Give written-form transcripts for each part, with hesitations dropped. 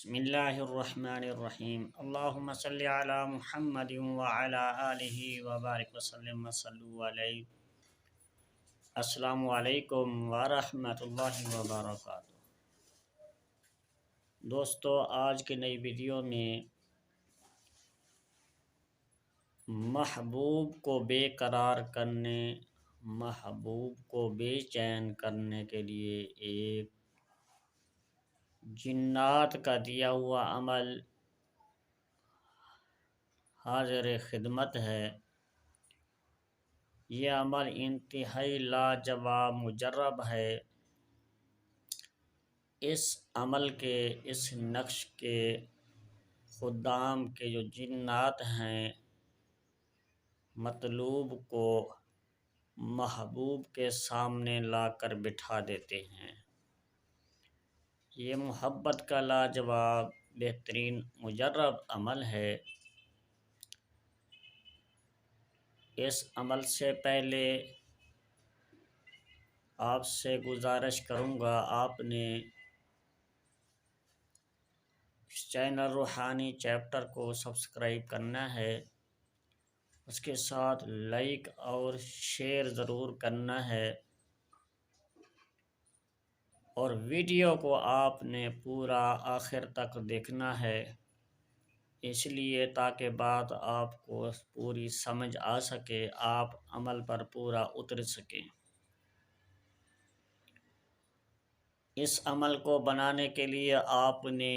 بسم اللہ الرحمن الرحیم اللہم صلی علی محمد وعلی آلہ وبارک وسلم وصلوا علیہ۔ السلام علیکم ورحمۃ اللہ وبرکاتہ۔ دوستو، آج کی نئی ویڈیو میں محبوب کو بے قرار کرنے، محبوب کو بے چین کرنے کے لیے ایک جنات کا دیا ہوا عمل حاضر خدمت ہے۔ یہ عمل انتہائی لاجواب مجرب ہے۔ اس عمل کے، اس نقش کے خدام کے جو جنات ہیں، مطلوب کو محبوب کے سامنے لا کر بٹھا دیتے ہیں۔ یہ محبت کا لاجواب بہترین مجرب عمل ہے۔ اس عمل سے پہلے آپ سے گزارش کروں گا، آپ نے اس چینل روحانی چیپٹر کو سبسکرائب کرنا ہے، اس کے ساتھ لائک اور شیئر ضرور کرنا ہے، اور ویڈیو کو آپ نے پورا آخر تک دیکھنا ہے، اس لیے تاکہ بات آپ کو پوری سمجھ آ سکے، آپ عمل پر پورا اتر سکیں۔ اس عمل کو بنانے کے لیے آپ نے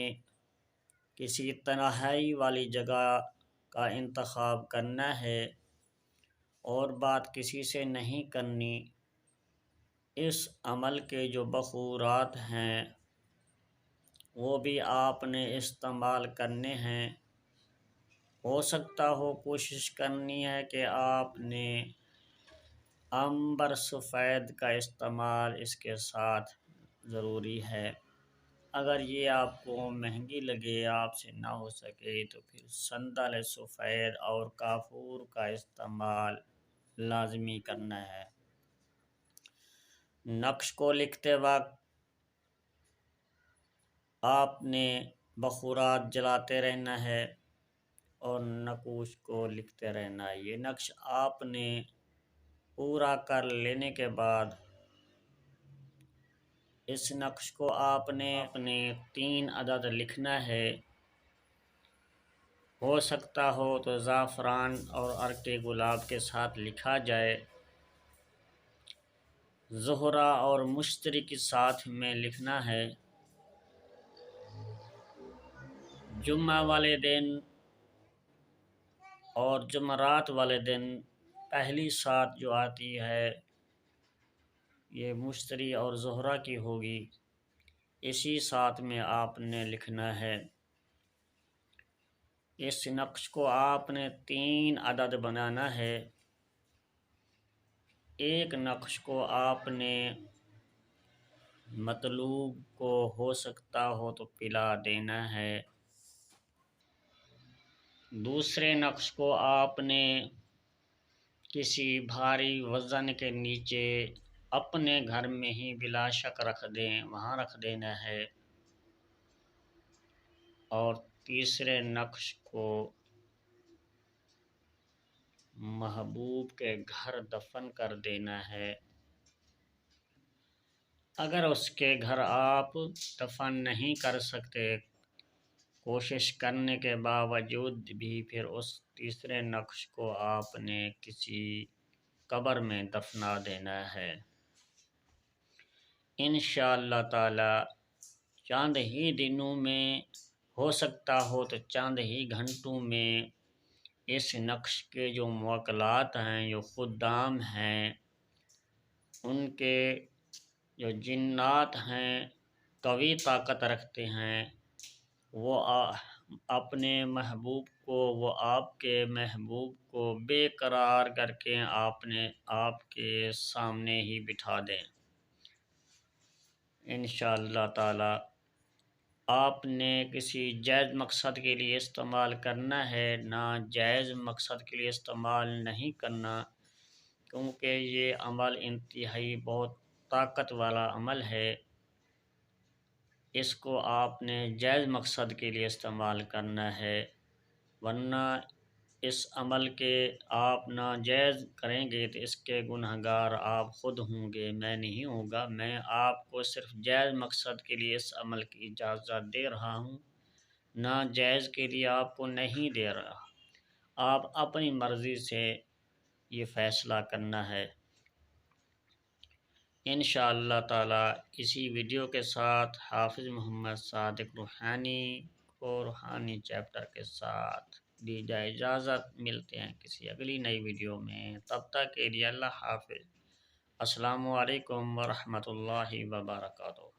کسی تنہائی والی جگہ کا انتخاب کرنا ہے اور بات کسی سے نہیں کرنی۔ اس عمل کے جو بخورات ہیں وہ بھی آپ نے استعمال کرنے ہیں۔ ہو سکتا ہو کوشش کرنی ہے کہ آپ نے عنبر سفید کا استعمال اس کے ساتھ ضروری ہے۔ اگر یہ آپ کو مہنگی لگے، آپ سے نہ ہو سکے، تو پھر سندل سفید اور کافور کا استعمال لازمی کرنا ہے۔ نقش کو لکھتے وقت آپ نے بخورات جلاتے رہنا ہے اور نقوش کو لکھتے رہنا ہے۔ یہ نقش آپ نے پورا کر لینے کے بعد اس نقش کو آپ نے 3 عدد لکھنا ہے۔ ہو سکتا ہو تو زعفران اور عرق گلاب کے ساتھ لکھا جائے۔ زہرہ اور مشتری کے ساتھ میں لکھنا ہے۔ جمعہ والے دن اور جمعرات والے دن پہلی سات جو آتی ہے یہ مشتری اور زہرہ کی ہوگی، اسی ساتھ میں آپ نے لکھنا ہے۔ اس نقش کو آپ نے 3 عدد بنانا ہے۔ ایک نقش کو آپ نے مطلوب کو ہو سکتا ہو تو پلا دینا ہے۔ دوسرے نقش کو آپ نے کسی بھاری وزن کے نیچے اپنے گھر میں ہی بلا شک رکھ دیں، وہاں رکھ دینا ہے، اور تیسرے نقش کو محبوب کے گھر دفن کر دینا ہے۔ اگر اس کے گھر آپ دفن نہیں کر سکتے، کوشش کرنے کے باوجود بھی، پھر اس تیسرے نقش کو آپ نے کسی قبر میں دفنا دینا ہے۔ انشاءاللہ تعالی چند ہی دنوں میں، ہو سکتا ہو تو چند ہی گھنٹوں میں، اس نقش کے جو موکلات ہیں، جو خدام ہیں، ان کے جو جنات ہیں، قوی طاقت رکھتے ہیں، وہ اپنے محبوب کو، وہ آپ کے محبوب کو بے قرار کر کے آپ کے سامنے ہی بٹھا دیں۔ انشاءاللہ تعالی آپ نے کسی جائز مقصد کے لیے استعمال کرنا ہے، ناجائز مقصد کے لیے استعمال نہیں کرنا، کیونکہ یہ عمل انتہائی بہت طاقت والا عمل ہے۔ اس کو آپ نے جائز مقصد کے لیے استعمال کرنا ہے، ورنہ اس عمل کے آپ ناجائز کریں گے تو اس کے گنہگار آپ خود ہوں گے، میں نہیں ہوں گا۔ میں آپ کو صرف جائز مقصد کے لیے اس عمل کی اجازت دے رہا ہوں، ناجائز کے لیے آپ کو نہیں دے رہا۔ آپ اپنی مرضی سے یہ فیصلہ کرنا ہے۔ انشاءاللہ تعالی اسی ویڈیو کے ساتھ حافظ محمد صادق روحانی کو روحانی چیپٹر کے ساتھ دی جائے اجازت۔ ملتے ہیں کسی اگلی نئی ویڈیو میں، تب تک کے لیے اللہ حافظ۔ السلام علیکم ورحمۃ اللہ وبرکاتہ۔